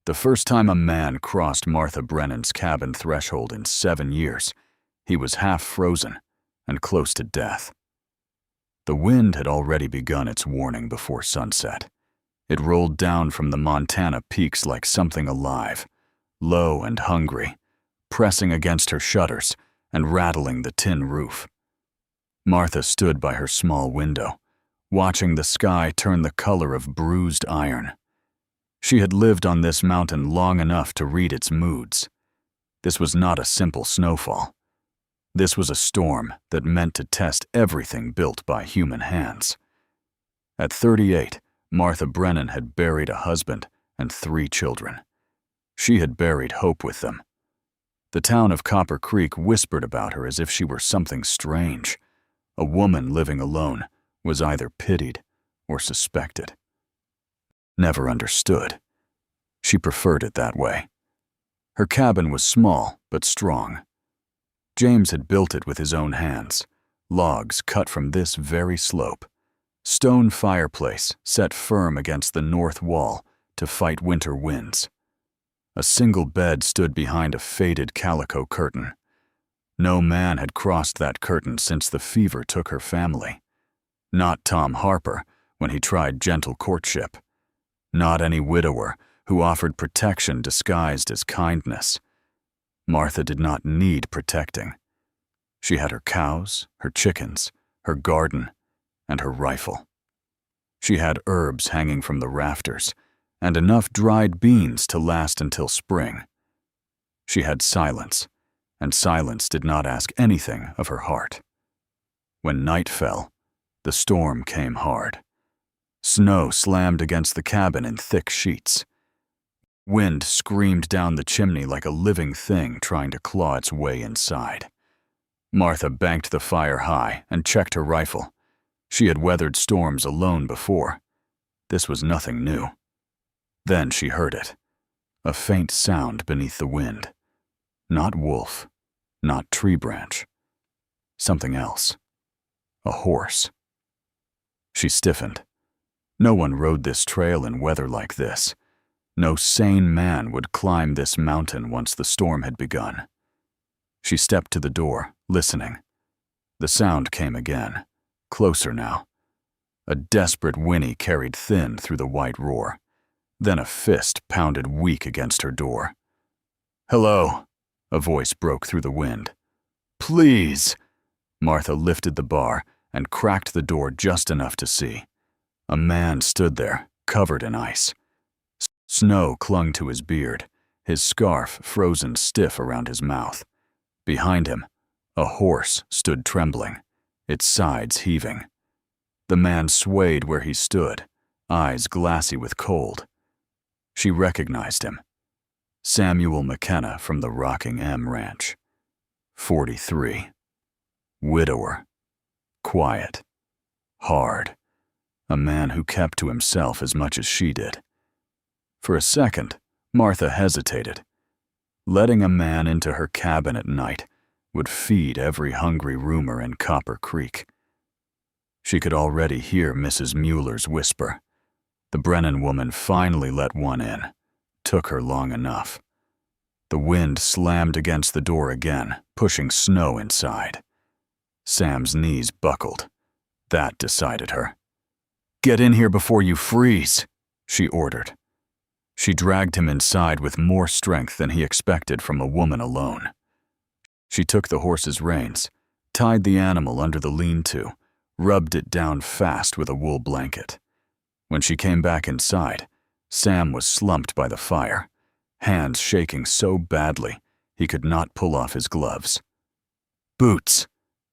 The first time a man crossed Martha Brennan's cabin threshold in 7 years, he was half frozen and close to death. The wind had already begun its warning before sunset. It rolled down from the Montana peaks like something alive, low and hungry, pressing against her shutters and rattling the tin roof. Martha stood by her small window, watching the sky turn the color of bruised iron. She had lived on this mountain long enough to read its moods. This was not a simple snowfall. This was a storm that meant to test everything built by human hands. At 38, Martha Brennan had buried a husband and 3 children. She had buried hope with them. The town of Copper Creek whispered about her as if she were something strange. A woman living alone was either pitied or suspected. Never understood. She preferred it that way. Her cabin was small but strong. James had built it with his own hands, logs cut from this very slope, stone fireplace set firm against the north wall to fight winter winds. A single bed stood behind a faded calico curtain. No man had crossed that curtain since the fever took her family. Not Tom Harper when he tried gentle courtship. Not any widower who offered protection disguised as kindness. Martha did not need protecting. She had her cows, her chickens, her garden, and her rifle. She had herbs hanging from the rafters, and enough dried beans to last until spring. She had silence, and silence did not ask anything of her heart. When night fell, the storm came hard. Snow slammed against the cabin in thick sheets. Wind screamed down the chimney like a living thing trying to claw its way inside. Martha banked the fire high and checked her rifle. She had weathered storms alone before. This was nothing new. Then she heard it. A faint sound beneath the wind. Not wolf, not tree branch. Something else. A horse. She stiffened. No one rode this trail in weather like this. No sane man would climb this mountain once the storm had begun. She stepped to the door, listening. The sound came again, closer now. A desperate whinny carried thin through the white roar. Then a fist pounded weak against her door. "Hello," a voice broke through the wind. "Please." Martha lifted the bar and cracked the door just enough to see. A man stood there, covered in ice. Snow clung to his beard, his scarf frozen stiff around his mouth. Behind him, a horse stood trembling, its sides heaving. The man swayed where he stood, eyes glassy with cold. She recognized him. Samuel McKenna from the Rocking M Ranch. 43. Widower. Quiet. Hard. A man who kept to himself as much as she did. For a second, Martha hesitated. Letting a man into her cabin at night would feed every hungry roomer in Copper Creek. She could already hear Mrs. Mueller's whisper. The Brennan woman finally let one in. Took her long enough. The wind slammed against the door again, pushing snow inside. Sam's knees buckled. That decided her. "Get in here before you freeze," she ordered. She dragged him inside with more strength than he expected from a woman alone. She took the horse's reins, tied the animal under the lean-to, rubbed it down fast with a wool blanket. When she came back inside, Sam was slumped by the fire, hands shaking so badly he could not pull off his gloves. "Boots,"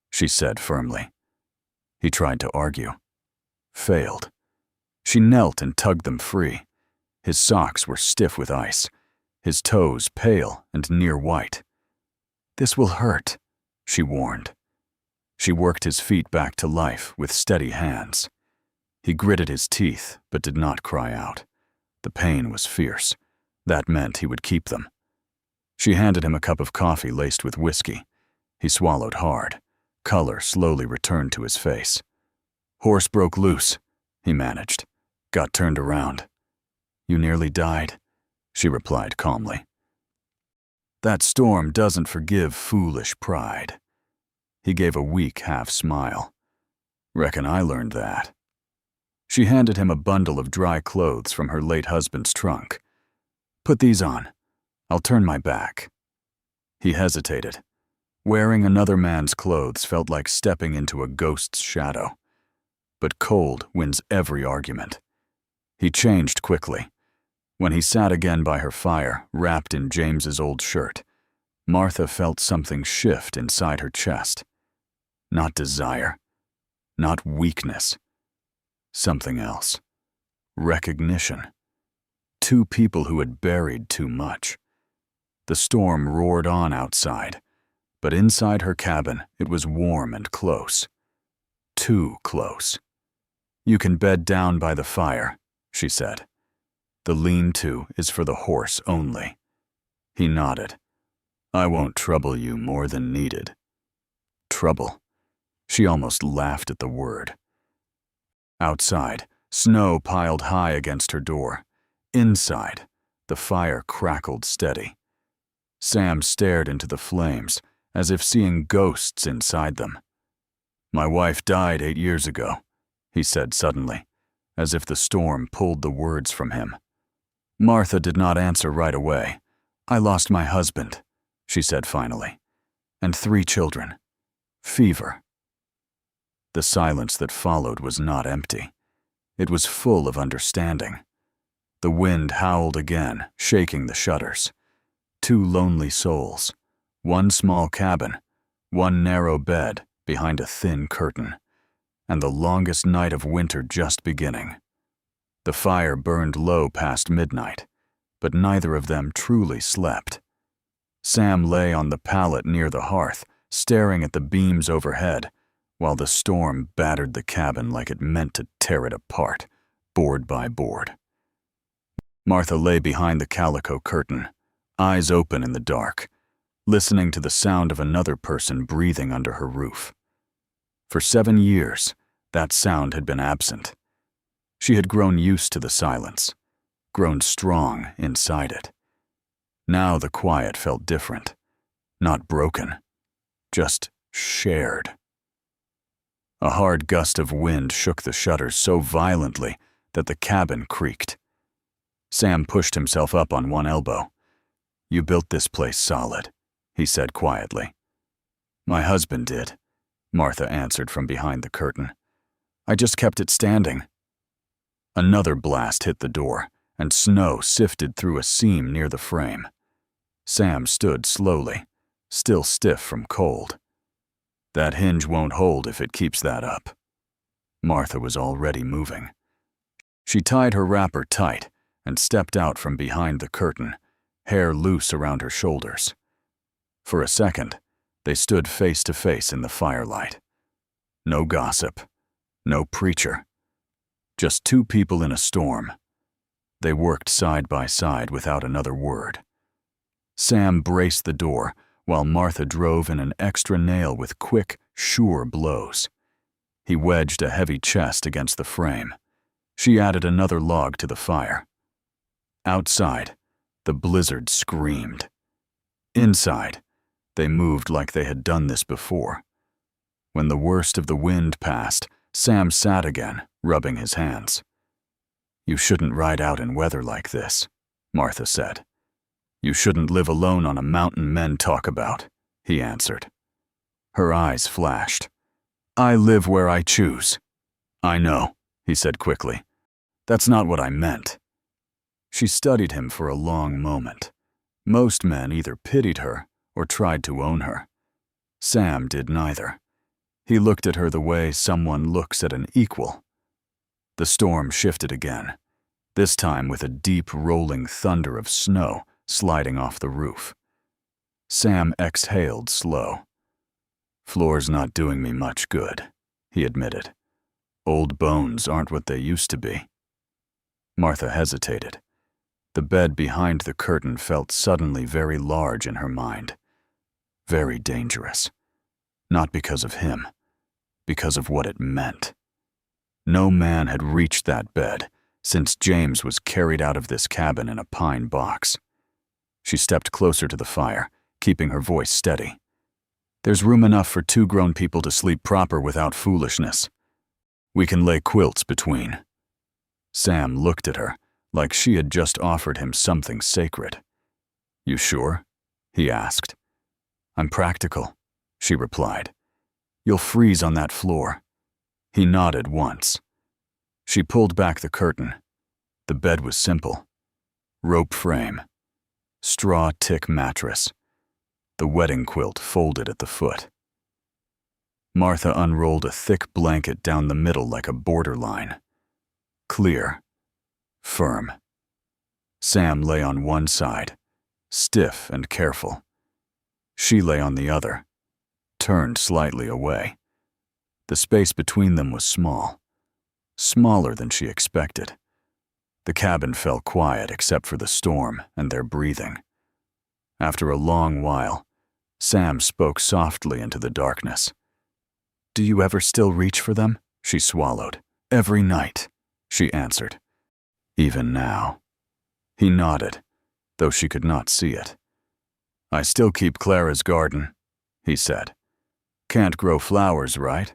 she said firmly. He tried to argue. Failed. She knelt and tugged them free. His socks were stiff with ice, his toes pale and near white. "This will hurt," she warned. She worked his feet back to life with steady hands. He gritted his teeth but did not cry out. The pain was fierce. That meant he would keep them. She handed him a cup of coffee laced with whiskey. He swallowed hard. Color slowly returned to his face. "Horse broke loose," he managed. "Got turned around." "You nearly died?" she replied calmly. That storm doesn't forgive foolish pride. He gave a weak half-smile. Reckon I learned that. She handed him a bundle of dry clothes from her late husband's trunk. Put these on. I'll turn my back. He hesitated. Wearing another man's clothes felt like stepping into a ghost's shadow. But cold wins every argument. He changed quickly. When he sat again by her fire, wrapped in James's old shirt, Martha felt something shift inside her chest. Not desire, not weakness. Something else. Recognition. Two people who had buried too much. The storm roared on outside, but inside her cabin it was warm and close. Too close. You can bed down by the fire, she said. The lean-to is for the horse only. He nodded. I won't trouble you more than needed. Trouble. She almost laughed at the word. Outside, snow piled high against her door. Inside, the fire crackled steady. Sam stared into the flames, as if seeing ghosts inside them. My wife died 8 years ago, he said suddenly, as if the storm pulled the words from him. Martha did not answer right away. I lost my husband, she said finally, and 3 children. Fever. The silence that followed was not empty. It was full of understanding. The wind howled again, shaking the shutters. 2 lonely souls, 1 small cabin, 1 narrow bed behind a thin curtain, and the longest night of winter just beginning. The fire burned low past midnight, but neither of them truly slept. Sam lay on the pallet near the hearth, staring at the beams overhead, while the storm battered the cabin like it meant to tear it apart, board by board. Martha lay behind the calico curtain, eyes open in the dark, listening to the sound of another person breathing under her roof. For 7 years, that sound had been absent. She had grown used to the silence, grown strong inside it. Now the quiet felt different, not broken, just shared. A hard gust of wind shook the shutters so violently that the cabin creaked. Sam pushed himself up on one elbow. You built this place solid, he said quietly. My husband did, Martha answered from behind the curtain. I just kept it standing. Another blast hit the door, and snow sifted through a seam near the frame. Sam stood slowly, still stiff from cold. That hinge won't hold if it keeps that up. Martha was already moving. She tied her wrapper tight and stepped out from behind the curtain, hair loose around her shoulders. For a second, they stood face to face in the firelight. No gossip, no preacher. Just 2 people in a storm. They worked side by side without another word. Sam braced the door while Martha drove in an extra nail with quick, sure blows. He wedged a heavy chest against the frame. She added another log to the fire. Outside, the blizzard screamed. Inside, they moved like they had done this before. When the worst of the wind passed, Sam sat again, rubbing his hands. You shouldn't ride out in weather like this, Martha said. You shouldn't live alone on a mountain men talk about, he answered. Her eyes flashed. I live where I choose. I know, he said quickly. That's not what I meant. She studied him for a long moment. Most men either pitied her or tried to own her. Sam did neither. He looked at her the way someone looks at an equal. The storm shifted again, this time with a deep rolling thunder of snow sliding off the roof. Sam exhaled slow. Floor's not doing me much good, he admitted. Old bones aren't what they used to be. Martha hesitated. The bed behind the curtain felt suddenly very large in her mind. Very dangerous. Not because of him, because of what it meant. No man had reached that bed, since James was carried out of this cabin in a pine box. She stepped closer to the fire, keeping her voice steady. There's room enough for 2 grown people to sleep proper without foolishness. We can lay quilts between. Sam looked at her, like she had just offered him something sacred. You sure? He asked. I'm practical, she replied. You'll freeze on that floor. He nodded once. She pulled back the curtain. The bed was simple. Rope frame. Straw tick mattress. The wedding quilt folded at the foot. Martha unrolled a thick blanket down the middle like a borderline. Clear. Firm. Sam lay on one side, stiff and careful. She lay on the other, turned slightly away. The space between them was small, smaller than she expected. The cabin fell quiet except for the storm and their breathing. After a long while, Sam spoke softly into the darkness. Do you ever still reach for them? She swallowed. Every night, she answered. Even now. He nodded, though she could not see it. I still keep Clara's garden, he said. Can't grow flowers, right?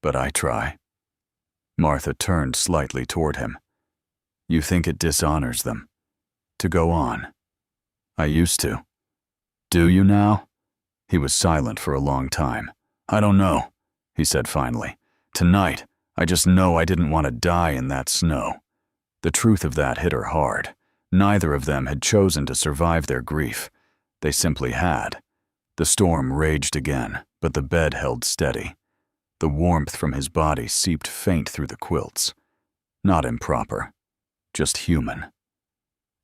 But I try. Martha turned slightly toward him. You think it dishonors them? To go on? I used to. Do you now? He was silent for a long time. I don't know, he said finally. Tonight, I just know I didn't want to die in that snow. The truth of that hit her hard. Neither of them had chosen to survive their grief. They simply had. The storm raged again, but the bed held steady. The warmth from his body seeped faint through the quilts. Not improper, just human.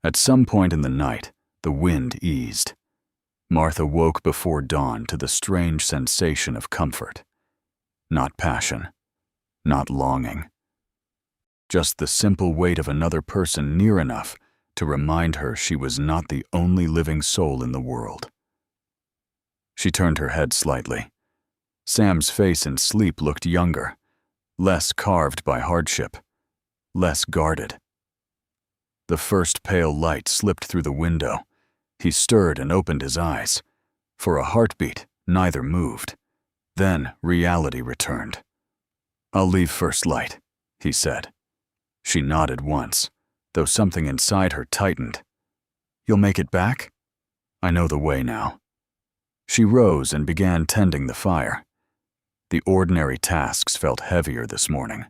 At some point in the night, the wind eased. Martha woke before dawn to the strange sensation of comfort. Not passion, not longing. Just the simple weight of another person near enough to remind her she was not the only living soul in the world. She turned her head slightly. Sam's face in sleep looked younger, less carved by hardship, less guarded. The first pale light slipped through the window. He stirred and opened his eyes. For a heartbeat, neither moved. Then reality returned. I'll leave first light, he said. She nodded once, though something inside her tightened. You'll make it back? I know the way now. She rose and began tending the fire. The ordinary tasks felt heavier this morning.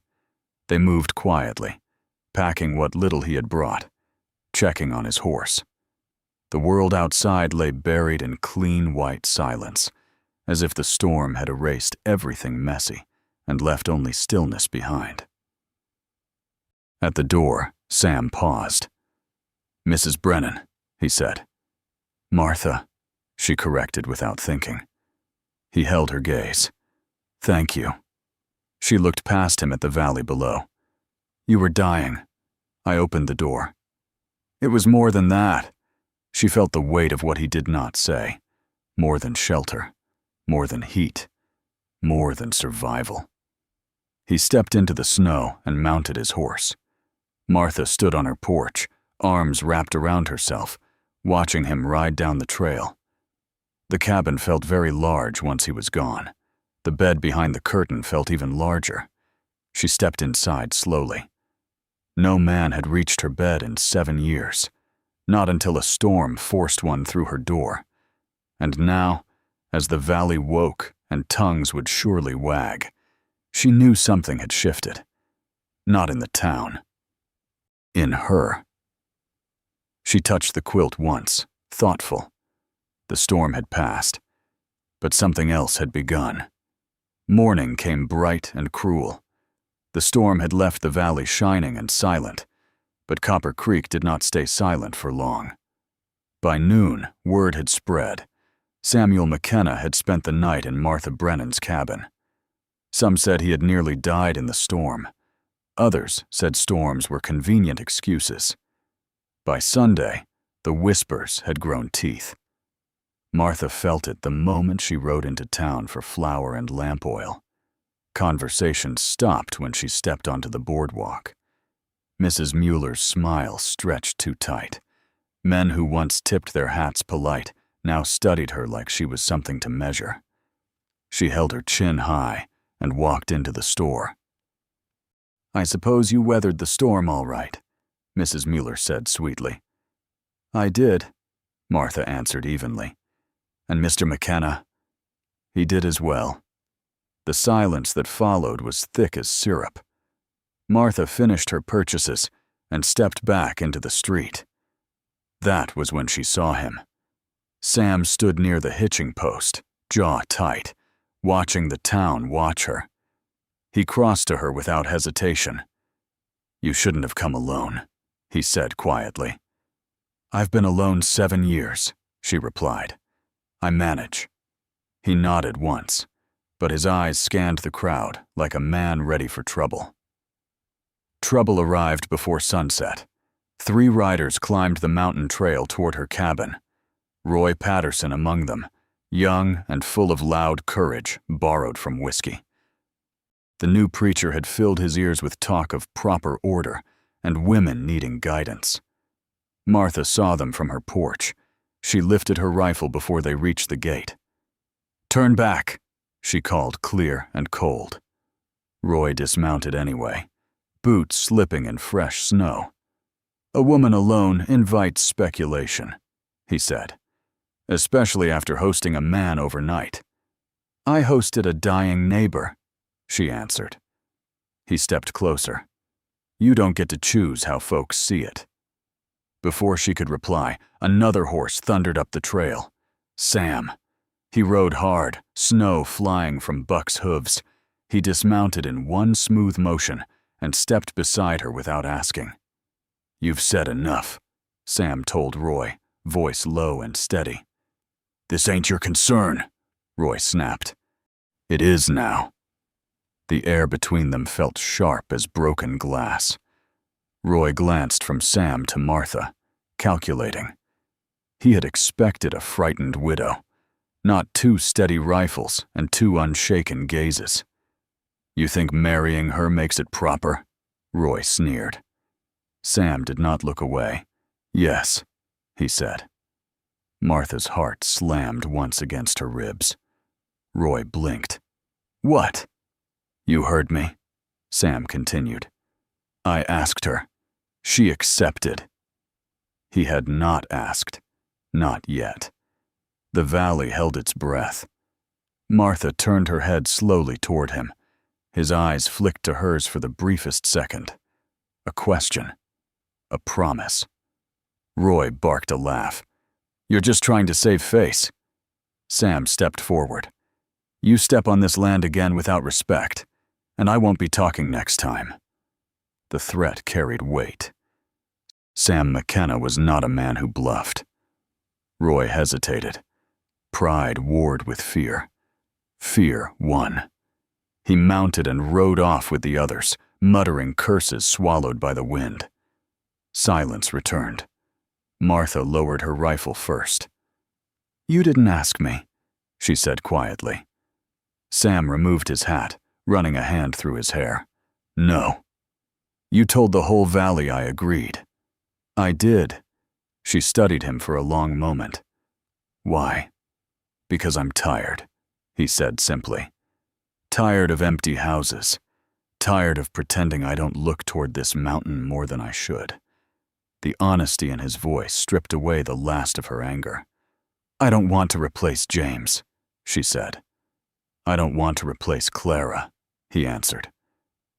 They moved quietly, packing what little he had brought, checking on his horse. The world outside lay buried in clean white silence, as if the storm had erased everything messy and left only stillness behind. At the door, Sam paused. Mrs. Brennan, he said. Martha, she corrected without thinking. He held her gaze. Thank you. She looked past him at the valley below. You were dying. I opened the door. It was more than that. She felt the weight of what he did not say. More than shelter. More than heat. More than survival. He stepped into the snow and mounted his horse. Martha stood on her porch, arms wrapped around herself, watching him ride down the trail. The cabin felt very large once he was gone. The bed behind the curtain felt even larger. She stepped inside slowly. No man had reached her bed in 7 years, not until a storm forced one through her door. And now, as the valley woke and tongues would surely wag, she knew something had shifted. Not in the town. In her. She touched the quilt once, thoughtful. The storm had passed, but something else had begun. Morning came bright and cruel. The storm had left the valley shining and silent, but Copper Creek did not stay silent for long. By noon, word had spread. Samuel McKenna had spent the night in Martha Brennan's cabin. Some said he had nearly died in the storm. Others said storms were convenient excuses. By Sunday, the whispers had grown teeth. Martha felt it the moment she rode into town for flour and lamp oil. Conversation stopped when she stepped onto the boardwalk. Mrs. Mueller's smile stretched too tight. Men who once tipped their hats polite now studied her like she was something to measure. She held her chin high and walked into the store. "I suppose you weathered the storm all right," Mrs. Mueller said sweetly. "I did," Martha answered evenly. "And Mr. McKenna?" "He did as well." The silence that followed was thick as syrup. Martha finished her purchases and stepped back into the street. That was when she saw him. Sam stood near the hitching post, jaw tight, watching the town watch her. He crossed to her without hesitation. "You shouldn't have come alone," he said quietly. "I've been alone 7 years," she replied. "I manage." He nodded once, but his eyes scanned the crowd like a man ready for trouble. Trouble arrived before sunset. 3 riders climbed the mountain trail toward her cabin. Roy Patterson among them, young and full of loud courage borrowed from whiskey. The new preacher had filled his ears with talk of proper order and women needing guidance. Martha saw them from her porch. She lifted her rifle before they reached the gate. "Turn back," she called clear and cold. Roy dismounted anyway, boots slipping in fresh snow. "A woman alone invites speculation," he said, "especially after hosting a man overnight." "I hosted a dying neighbor," she answered. He stepped closer. "You don't get to choose how folks see it." Before she could reply, another horse thundered up the trail. Sam. He rode hard, snow flying from Buck's hooves. He dismounted in one smooth motion and stepped beside her without asking. "You've said enough," Sam told Roy, voice low and steady. "This ain't your concern," Roy snapped. "It is now." The air between them felt sharp as broken glass. Roy glanced from Sam to Martha, calculating. He had expected a frightened widow, not 2 steady rifles and 2 unshaken gazes. "You think marrying her makes it proper?" Roy sneered. Sam did not look away. "Yes," he said. Martha's heart slammed once against her ribs. Roy blinked. "What?" "You heard me," Sam continued. "I asked her. She accepted." He had not asked. Not yet. The valley held its breath. Martha turned her head slowly toward him. His eyes flicked to hers for the briefest second. A question. A promise. Roy barked a laugh. "You're just trying to save face." Sam stepped forward. "You step on this land again without respect, and I won't be talking next time." The threat carried weight. Sam McKenna was not a man who bluffed. Roy hesitated. Pride warred with fear. Fear won. He mounted and rode off with the others, muttering curses swallowed by the wind. Silence returned. Martha lowered her rifle first. "You didn't ask me," she said quietly. Sam removed his hat, running a hand through his hair. "No." "You told the whole valley I agreed." "I did." She studied him for a long moment. "Why?" "Because I'm tired," he said simply. "Tired of empty houses. Tired of pretending I don't look toward this mountain more than I should." The honesty in his voice stripped away the last of her anger. "I don't want to replace James," she said. "I don't want to replace Clara," he answered.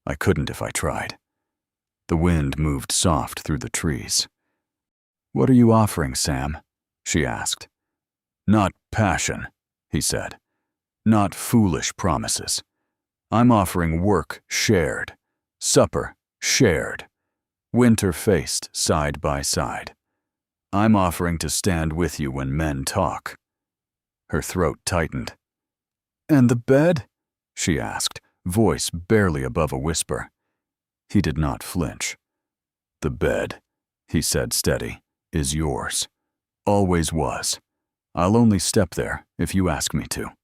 "I couldn't if I tried." The wind moved soft through the trees. "What are you offering, Sam?" she asked. "Not passion," he said. "Not foolish promises. I'm offering work shared, supper shared, winter faced side by side. I'm offering to stand with you when men talk." Her throat tightened. "And the bed?" she asked, voice barely above a whisper. He did not flinch. "The bed," he said steady, "is yours. Always was. I'll only step there if you ask me to."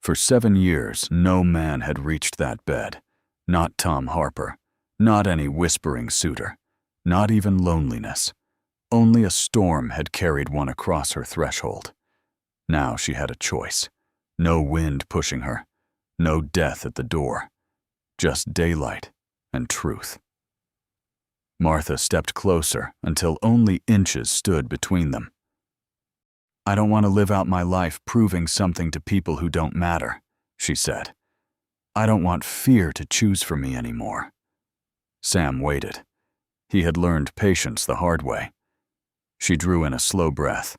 For 7 years, no man had reached that bed. Not Tom Harper. Not any whispering suitor, not even loneliness. Only a storm had carried one across her threshold. Now she had a choice. No wind pushing her, no death at the door, just daylight and truth. Martha stepped closer until only inches stood between them. "I don't want to live out my life proving something to people who don't matter," she said. "I don't want fear to choose for me anymore." Sam waited. He had learned patience the hard way. She drew in a slow breath.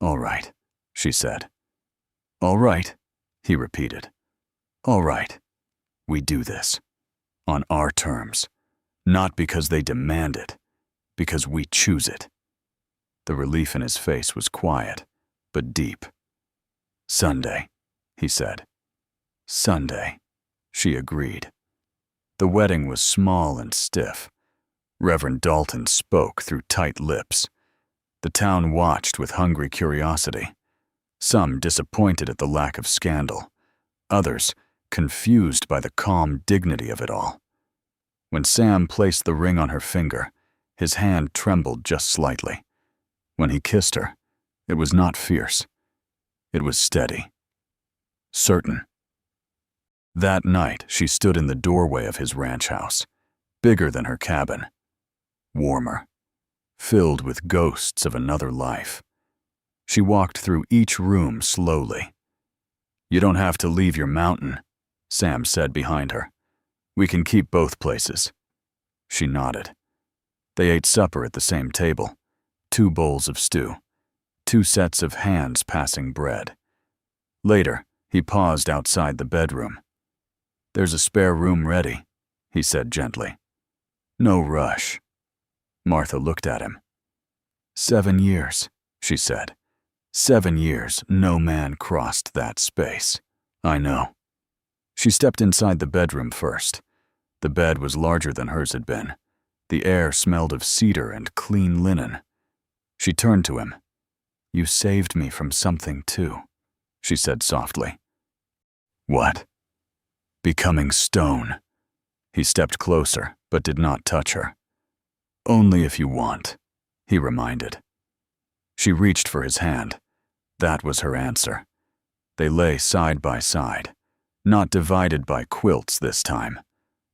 "All right," she said. "All right," he repeated. "All right. We do this. On our terms. Not because they demand it, because we choose it." The relief in his face was quiet, but deep. "Sunday," he said. "Sunday," she agreed. The wedding was small and stiff. Reverend Dalton spoke through tight lips. The town watched with hungry curiosity. Some disappointed at the lack of scandal. Others confused by the calm dignity of it all. When Sam placed the ring on her finger, his hand trembled just slightly. When he kissed her, it was not fierce. It was steady. Certain. That night, she stood in the doorway of his ranch house, bigger than her cabin. Warmer. Filled with ghosts of another life. She walked through each room slowly. "You don't have to leave your mountain," Sam said behind her. "We can keep both places." She nodded. They ate supper at the same table. 2 bowls of stew. 2 sets of hands passing bread. Later, he paused outside the bedroom. "There's a spare room ready," he said gently. "No rush." Martha looked at him. 7 years, she said. 7 years, no man crossed that space. "I know." She stepped inside the bedroom first. The bed was larger than hers had been. The air smelled of cedar and clean linen. She turned to him. "You saved me from something too," she said softly. "What?" "Becoming stone." He stepped closer, but did not touch her. "Only if you want," he reminded. She reached for his hand. That was her answer. They lay side by side, not divided by quilts this time,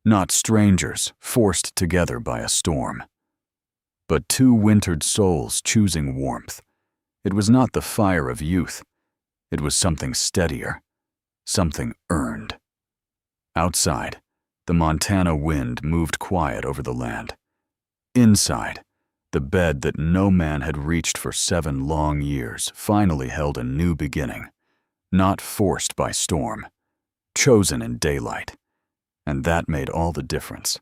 not strangers forced together by a storm, but 2 wintered souls choosing warmth. It was not the fire of youth. It was something steadier, something earned. Outside, the Montana wind moved quiet over the land. Inside, the bed that no man had reached for 7 long years finally held a new beginning, not forced by storm, chosen in daylight, and that made all the difference.